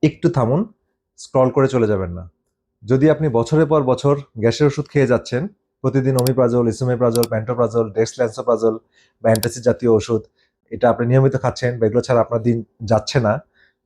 একটু থামুন, স্ক্রল করে চলে যাবেন না। যদি আপনি বছরের পর বছর গ্যাসের ওষুধ খেয়ে যাচ্ছেন, প্রতিদিন ওমিপ্রাজল, ইসোমেপ্রাজল, প্যান্টোপ্রাজল, ডেক্সল্যান্সোপ্রাজল বা অ্যান্টাসিড জাতীয় ওষুধ, এটা আপনি নিয়মিত খাচ্ছেন বা এগুলো ছাড়া আপনার দিন যাচ্ছে না,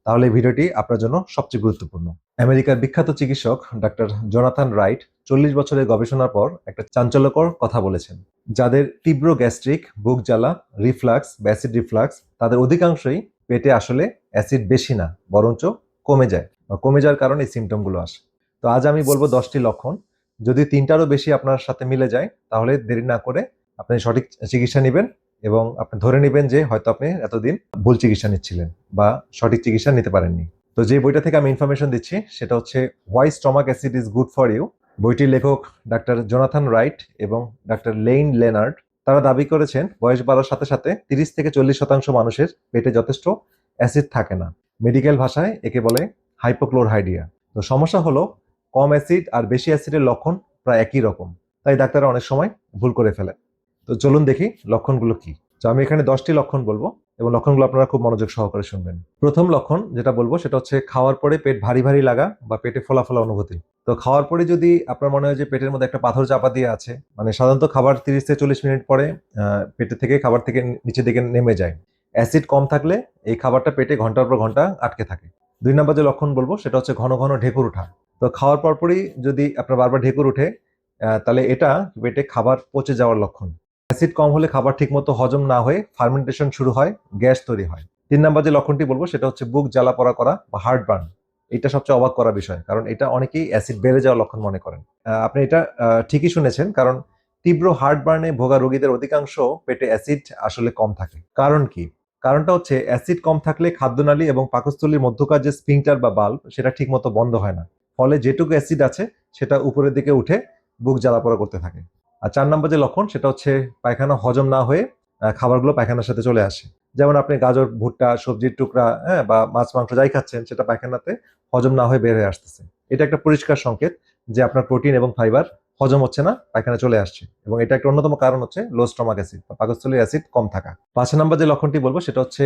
তাহলে এই ভিডিওটি আপনার জন্য সবচেয়ে গুরুত্বপূর্ণ। আমেরিকার বিখ্যাত চিকিৎসক ডাক্তার জোনাথান রাইট 40 বছরের গবেষণার পর একটা চাঞ্চল্যকর কথা বলেছেন। যাদের তীব্র গ্যাস্ট্রিক, বুক জ্বালা, রিফ্লাক্স বা অ্যাসিড রিফ্লাক্স, তাদের অধিকাংশই পেটে আসলে অ্যাসিড বেশি না, বরঞ্চ কমে যায় বা কমে যাওয়ার কারণে এই সিমটমগুলো আসে। তো আজ আমি বলবো 10টি লক্ষণ। যদি 3টারও বেশি আপনার সাথে মিলে যায়, তাহলে দেরি না করে আপনি সঠিক চিকিৎসা নেবেন এবং আপনি ধরে নেবেন যে হয়তো আপনি এতদিন ভুল চিকিৎসা নিচ্ছিলেন বা সঠিক চিকিৎসা নিতে পারেননি। তো যে বইটা থেকে আমি ইনফরমেশন দিচ্ছি সেটা হচ্ছে why stomach acid is good for you. বইটির লেখক ডাক্তার জোনাথান রাইট এবং ডাক্তার লেইন লেনার্ড। তারা দাবি করেছেন বয়স বাড়ার সাথে সাথে 30 থেকে 40% মানুষের পেটে যথেষ্ট অ্যাসিড থাকে না। মেডিকেল ভাষায় একে বলে হাইপোক্লোরহাইডিয়া। তো সমস্যা হলো কম অ্যাসিড আর বেশি অ্যাসিডের লক্ষণ প্রায় একই রকম, তাই ডাক্তাররা অনেক সময় ভুল করে ফেলে। তো চলুন দেখি লক্ষণগুলো কি। তো আমি এখানে 10টি লক্ষণ বলবো এবং লক্ষণগুলো আপনারা খুব মনোযোগ সহকারে শুনবেন। প্রথম লক্ষণ যেটা বলবো সেটা হচ্ছে খাওয়ার পরে পেট ভারী ভারী লাগা বা পেটে ফোলা ফোলা অনুভূতি। তো খাওয়ার পরে যদি আপনার মনে হয় যে পেটের মধ্যে একটা পাথর চাপা দিয়ে আছে, মানে সাধারণত খাবার 30 থেকে 40 মিনিট পরে পেটে থেকে খাবার থেকে নিচের দিকে নেমে যায়। অ্যাসিড কম থাকলে এই খাবারটা পেটে ঘন্টার পর ঘন্টা আটকে থাকে। 2 নম্বর যে লক্ষণ বলবো সেটা হচ্ছে ঘন ঘন ঢেকুর ওঠা। তো খাওয়ার পরপরই যদি আপনার বারবার ঢেকুর ওঠে, তাহলে এটা পেটে খাবার পচে যাওয়ার লক্ষণ। অ্যাসিড কম হলে খাবার ঠিকমতো হজম না হয়ে ফার্মেন্টেশন শুরু হয়, গ্যাস তৈরি হয়। 3 নম্বর যে লক্ষণটি বলবো সেটা হচ্ছে বুক জ্বালা পড়া করা বা হার্ট বার্ন। এটা সবচেয়ে অবাক করা বিষয়, কারণ এটা অনেকেই অ্যাসিড বেড়ে যাওয়ার লক্ষণ মনে করেন। আপনি এটা ঠিকই শুনেছেন, কারণ তীব্র হার্ট বার্নে ভোগা রোগীদের অধিকাংশ পেটে অ্যাসিড আসলে কম থাকে। কারণ কি? কারণটা হচ্ছে অ্যাসিড কম থাকলে খাদ্যনালী এবং পাকস্থলীর মধ্যকার যে স্ফিংটার বা বাল্ব সেটা ঠিকমতো বন্ধ হয় না। ফলে যেটুকু অ্যাসিড আছে সেটা উপরের দিকে উঠে বুক জ্বালাপোড়া করতে থাকে। আর 4 নম্বর যে লক্ষণ সেটা হচ্ছে পায়খানা হজম না হয়ে খাবারগুলো পায়খানার সাথে চলে আসে। যেমন আপনি গাজর, ভুট্টা, সবজির টুকরা, হ্যাঁ, বা মাছ মাংস যাই খাচ্ছেন সেটা পায়খানাতে হজম না হয়ে বের হয়ে আসতেছে। এটা একটা পরিষ্কার সংকেত যে আপনার প্রোটিন এবং ফাইবার হজম হচ্ছে না, পায়খানা চলে আসছে। এবং এটা একটা অন্যতম কারণ হচ্ছে লো স্টমাক অ্যাসিড বা পাকস্থলীর অ্যাসিড কম থাকা। 5 নম্বর যে লক্ষণটি বলবো সেটা হচ্ছে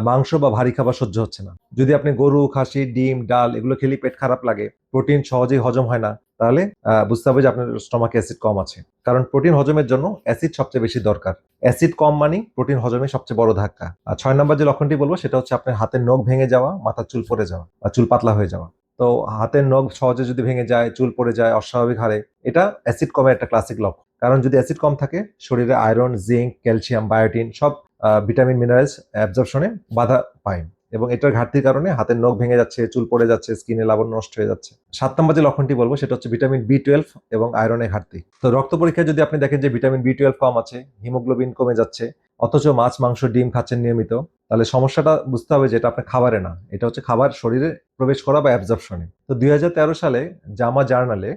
মাংস বা ভারী খাবার সহ্য হচ্ছে না। যদি আপনি গরু, খাসি, ডিম, ডাল এগুলো খেলে পেট খারাপ লাগে, প্রোটিন সহজেই হজম হয় না, তাহলে বুঝতে হবে যে আপনার স্টমাকে অ্যাসিড কম আছে। কারণ প্রোটিন হজমের জন্য অ্যাসিড সবচেয়ে বেশি দরকার। অ্যাসিড কম মানে প্রোটিন হজমে সবচেয়ে বড় ধাক্কা। আর 6 নম্বর যে লক্ষণটি বলবো সেটা হচ্ছে আপনার হাতের নখ ভেঙে যাওয়া, মাথার চুল পড়ে যাওয়া বা চুল পাতলা হয়ে যাওয়া। তো হাতের নখ সহজে যদি ভেঙে যায়, চুল পড়ে যায় অস্বাভাবিক হারে, এটা অ্যাসিড কমের একটা ক্লাসিক লক্ষণ। কারণ যদি অ্যাসিড কম থাকে, শরীরে আয়রন, জিঙ্ক, ক্যালসিয়াম, বায়োটিন সব ভিটামিন, মিনারেলস অ্যাবজর্পশনে বাধা পায় এবং এটার ঘাটতির কারণে হাতের নখ ভেঙে যাচ্ছে, চুল পড়ে যাচ্ছে, স্কিনে লাবণ্য নষ্ট হয়ে যাচ্ছে। 7 নম্বর যে লক্ষণটি বলবো সেটা হচ্ছে ভিটামিন বি 12 এবং আয়রনের ঘাটতি। তো রক্ত পরীক্ষায় যদি আপনি দেখেন যে ভিটামিন বি 12 কম আছে, হিমোগ্লোবিন কমে যাচ্ছে, অথচ মাছ, মাংস, ডিম খাচ্ছেন নিয়মিত, তাহলে সমস্যাটা বুঝতে হবে যে এটা আপনার খাবারে না, এটা হচ্ছে খাবার শরীরে প্রবেশ করা বা অ্যাবজর্পশনে। তো 2013 সালে জামা জার্নালে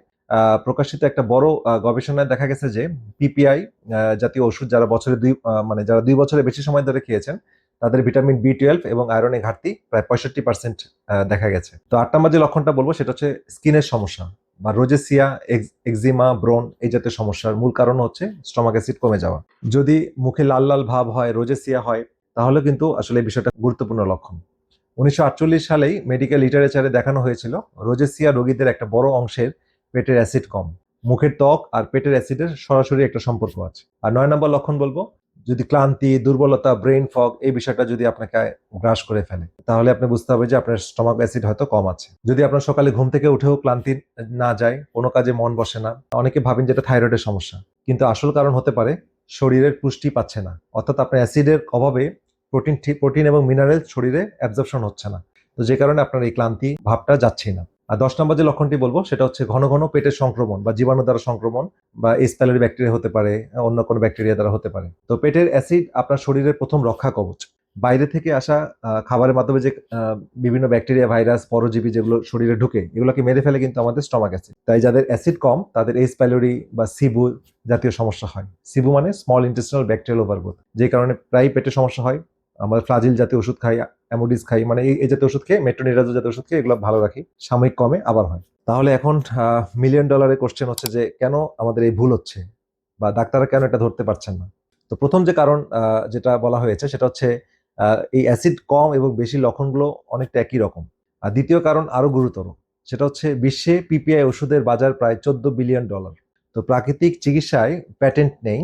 প্রকাশিত একটা বড় গবেষণায় দেখা গেছে যে পিপিআই জাতীয় ওষুধ যারা বছরে মানে যারা 2 বছরের বেশি সময় ধরে খেয়েছেন, তাদের ভিটামিন বি 12 এবং আয়রনের ঘাটতি প্রায় 65% দেখা গেছে। তো 8 নম্বর যে লক্ষণটা বলবো সেটা হচ্ছে স্কিনের সমস্যা বা রোজেসিয়া, এক্সিমা, ব্রণ এই জাতীয় সমস্যার মূল কারণ হচ্ছে স্টমাক অ্যাসিড কমে যাওয়া। যদি মুখে লাল লাল ভাব হয়, রোজেসিয়া হয়, তাহলে কিন্তু আসলে এই বিষয়টা গুরুত্বপূর্ণ লক্ষণ। 1948 সালেই মেডিকেল লিটারেচারে দেখানো হয়েছিল রোজেসিয়া রোগীদের একটা বড় অংশের পেটের অ্যাসিড কম। মুখের ত্বক আর পেটের অ্যাসিডের সরাসরি একটা সম্পর্ক আছে। আর 9 নম্বর লক্ষণ বলবো, যদি ক্লান্তি, দুর্বলতা, ব্রেইন ফগ এই বিষয়টা যদি আপনাকে গ্রাস করে ফেলে, তাহলে আপনি বুঝতে হবে যে আপনার স্টমাক অ্যাসিড হয়তো কম আছে। যদি আপনার সকালে ঘুম থেকে উঠেও ক্লান্তি না যায়, কোনো কাজে মন বসে না, অনেকে ভাবেন যেটা থাইরয়েডের সমস্যা, কিন্তু আসল কারণ হতে পারে শরীরের পুষ্টি পাচ্ছে না, অর্থাৎ আপনার অ্যাসিডের অভাবে প্রোটিন এবং মিনারেল শরীরে অ্যাবজর্পশন হচ্ছে না। তো যে কারণে আপনার এই ক্লান্তি ভাবটা যাচ্ছেই না। আর 10 নম্বর যে লক্ষণটি বলবো সেটা হচ্ছে ঘন ঘন পেটের সংক্রমণ বা জীবাণু দ্বারা সংক্রমণ বা এস প্যাইলোরি ব্যাকটেরিয়া হতে পারে, অন্য কোনো ব্যাকটেরিয়া দ্বারা হতে পারে। তো পেটের অ্যাসিড আপনার শরীরের প্রথম রক্ষা কবচ। বাইরে থেকে আসা খাবারের মাধ্যমে যে বিভিন্ন ব্যাকটেরিয়া, ভাইরাস, পরজীবী যেগুলো শরীরে ঢুকে এগুলোকে মেরে ফেলে কিন্তু আমাদের স্টমাক অ্যাসিড। তাই যাদের অ্যাসিড কম তাদের এস প্যাইলোরি বা সিবু জাতীয় সমস্যা হয়। সিবু মানে স্মল ইন্টেস্টিনাল ব্যাকটেরিয়াল ওভারগ্রোথ, যে কারণে প্রায় পেটের সমস্যা হয়। আমরা ফ্লাজিল জাতীয় ওষুধ খাই, অ্যামোডিস খাই, মানে এই জাতীয় ওষুধ খেয়ে, মেট্রোনিডাজল জাতীয় ওষুধ খেয়ে এগুলো ভালো রাখি, সাময়িক কমে আবার হয়। তাহলে এখন মিলিয়ন ডলারের কোশ্চেন হচ্ছে যে কেন আমাদের এই ভুল হচ্ছে বা ডাক্তাররা কেন এটা ধরতে পারছেন না। তো প্রথম যে কারণ যেটা বলা হয়েছে সেটা হচ্ছে এই অ্যাসিড কম এবং বেশি লক্ষণগুলো অনেকটা একই রকম। আর দ্বিতীয় কারণ আরো গুরুতর, সেটা হচ্ছে বিশ্বে পিপিআই ওষুধের বাজার প্রায় $14 বিলিয়ন। তো প্রাকৃতিক চিকিৎসায় প্যাটেন্ট নেই,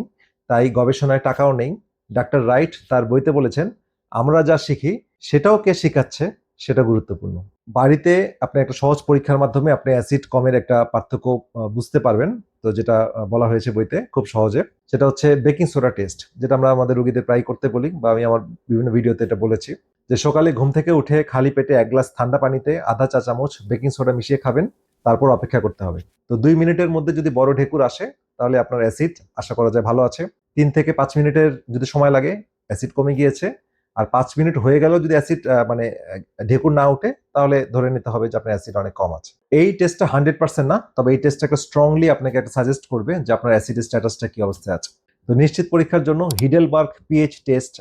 তাই গবেষণায় টাকাও নেই। ডাক্তার রাইট তার বইতে বলেছেন, আমরা যা শিখি সেটাও কে শেখাচ্ছে সেটা গুরুত্বপূর্ণ। বাড়িতে আপনি একটা সহজ পরীক্ষার মাধ্যমে আপনি অ্যাসিড কমের একটা পার্থক্য বুঝতে পারবেন। তো যেটা বলা হয়েছে বইতে খুব সহজে, সেটা হচ্ছে বেকিং সোডা টেস্ট, যেটা আমরা আমাদের রোগীদের প্রায় করতে বলি, বা আমি আমার বিভিন্ন ভিডিওতে এটা বলেছি, যে সকালে ঘুম থেকে উঠে খালি পেটে 1 গ্লাস ঠান্ডা পানিতে আধা চা চামচ বেকিং সোডা মিশিয়ে খাবেন, তারপর অপেক্ষা করতে হবে। তো 2 মিনিটের মধ্যে যদি বড় ঢেকুর আসে তাহলে আপনার অ্যাসিড আশা করা যায় ভালো আছে। 3 থেকে 5 মিনিটের যদি সময় লাগে অ্যাসিড কমে গিয়েছে। আর 5 মিনিট হয়ে গেলেও যদি অ্যাসিড মানে ঢেকুর না উঠে, তাহলে ধরে নিতে হবে যে আপনার অ্যাসিড অনেক কম আছে। এই টেস্টটা 100% না, তবে এই টেস্টটা একটা স্ট্রংলি আপনাকে একটা সাজেস্ট করবে যে আপনার অ্যাসিডের স্ট্যাটাসটা কি অবস্থায় আছে। তো নিশ্চিত পরীক্ষার জন্য হিডেলবার্গ পিএইচ টেস্ট,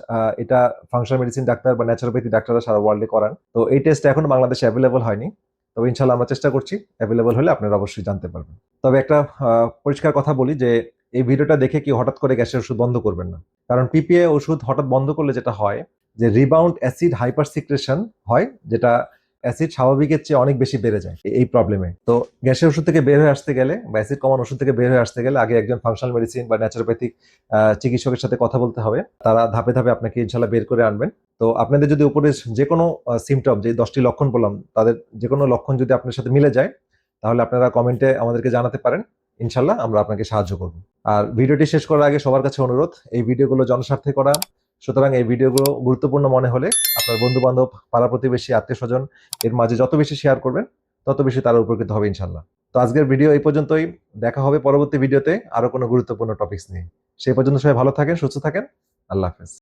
এটা ফাংশনাল মেডিসিন ডাক্তার বা ন্যাচারোপ্যাথি ডাক্তাররা সারা ওয়ার্ল্ডে করান। তো এই টেস্ট এখন বাংলাদেশে অ্যাভেলেবল হয়নি, তবে ইনশাল্লাহ আমরা চেষ্টা করছি, অ্যাভেলেবল হলে আপনারা অবশ্যই জানতে পারবেন। তবে একটা পরিষ্কার কথা বলি যে এই ভিডিওটা দেখে কি হঠাৎ করে গ্যাসের ওষুধ বন্ধ করবেন না। কারণ পিপিআই ওষুধ হঠাৎ বন্ধ করলে যেটা হয় যে রিবাউন্ড অ্যাসিড হাইপার সিক্রেশন হয়, যেটা অ্যাসিড স্বাভাবিকের চেয়ে অনেক বেশি বেড়ে যায় এই প্রবলেমে। তো গ্যাসের ওষুধ থেকে বের হয়ে আসতে গেলে বা অ্যাসিড কমান ওষুধ থেকে বের হয়ে আসতে গেলে আগে একজন ফাংশনাল মেডিসিন বা ন্যাচারোপ্যাথিক চিকিৎসকের সাথে কথা বলতে হবে। তারা ধাপে ধাপে আপনাকে ইনশাল্লাহ বের করে আনবেন। তো আপনাদের যদি উপরে যে কোনো সিমটম, যে 10টি লক্ষণ বললাম, তাদের যে কোনো লক্ষণ যদি আপনার সাথে মিলে যায়, তাহলে আপনারা কমেন্টে আমাদেরকে জানাতে পারেন। ইনশাল্লাহ আমরা আপনাকে সাহায্য করব। আর ভিডিওটি শেষ করার আগে সবার কাছে অনুরোধ, এই ভিডিওগুলো জনস্বার্থে করা, সুতরাং এই ভিডিওগুলো গুরুত্বপূর্ণ মনে হলে আপনার বন্ধু বান্ধব, পাড়া প্রতিবেশী, আত্মীয় স্বজন এর মাঝে যত বেশি শেয়ার করবেন তত বেশি তারা উপকৃত হবে ইনশাল্লাহ। তো আজকের ভিডিও এই পর্যন্তই। দেখা হবে পরবর্তী ভিডিওতে আরো কোনো গুরুত্বপূর্ণ টপিকস নিয়ে। সেই পর্যন্ত সবাই ভালো থাকেন, সুস্থ থাকেন। আল্লাহ হাফেজ।